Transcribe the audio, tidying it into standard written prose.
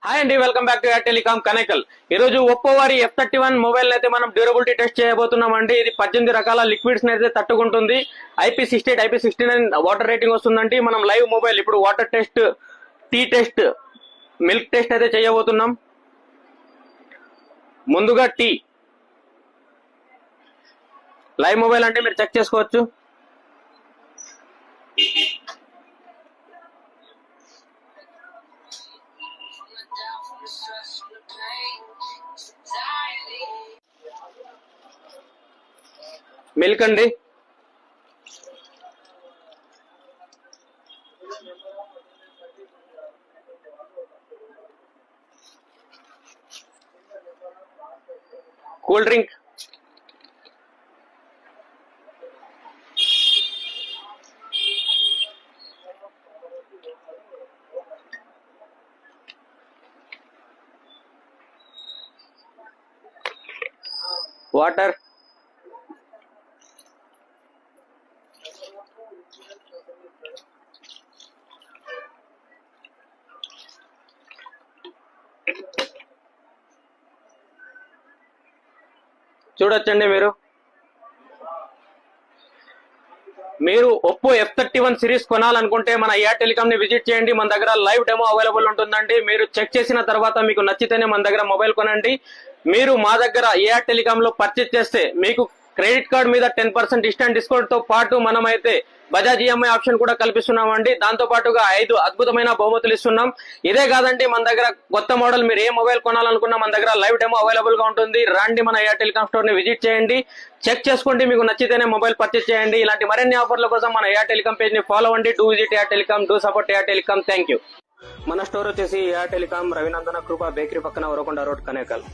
Hi అండి, welcome back to air telecom కనెకల్. ఈ రోజు ఒప్పో వారి F31 మొబైల్ అయితే మనం డ్యూరబిలిటీ టెస్ట్ చేయబోతున్నాం అండి. ఇది 18 రకాల లిక్విడ్స్ అయితే తట్టుకుంటుంది. IP68 IP69 వాటర్ రేటింగ్ వస్తుందండి. మనం లైవ్ మొబైల్ ఇప్పుడు water test, tea test, milk test అయితే చేయబోతున్నాం. ముందుగా టీ లైవ్ మొబైల్ అంటే మీరు చెక్ చేసుకోవచ్చు. మిల్క్ అండి, కూల్ డ్రింక్, వాటర్, చూడొచ్చండి. మీరు ఒప్పో F31 సిరీస్ కొనాలనుకుంటే మన ఎయిర్ టెలికాం ని విజిట్ చేయండి. మన దగ్గర లైవ్ డెమో అవైలబుల్ ఉంటుందండి. మీరు చెక్ చేసిన తర్వాత మీకు నచ్చితేనే మన దగ్గర మొబైల్ కొనండి. మీరు మా దగ్గర ఎయిర్ టెలికాం లో పర్చేజ్ చేస్తే మీకు క్రెడిట్ కార్డ్ మీద 10% ఇన్స్టెంట్ డిస్కౌంట్ తో పాటు మనమైతే బజాజ్ ఈఎంఐ ఆప్షన్ కూడా కల్పిస్తున్నామండి. దాంతో పాటుగా 5 అద్భుతమైన బహుమతులు ఇస్తున్నాం. ఇదే కాదండి, మన దగ్గర కొత్త మోడల్ మీరు ఏ మొబైల్ కొనాలనుకున్నా మన దగ్గర లైవ్ డెమో అవైలబుల్ గా ఉంటుంది. రండి, మన ఎయిర్ టెలికాం స్టోర్ ని విజిట్ చేయండి, చెక్ చేసుకోండి, మీకు నచ్చితేనే మొబైల్ పర్చేజ్ చేయండి. ఇలాంటి మరిన్ని ఆఫర్ల కోసం మన ఎయిర్ టెలికాం పేజ్ ని ఫాలో అవ్వండి. Do visit air telecom, do support air telecom. Thank you. మన స్టోర్ వచ్చేసి ఎయిర్ టెలికాం, రవినందన కృప బేకరీ పక్కన, వరకొండ రోడ్, కనేకల్.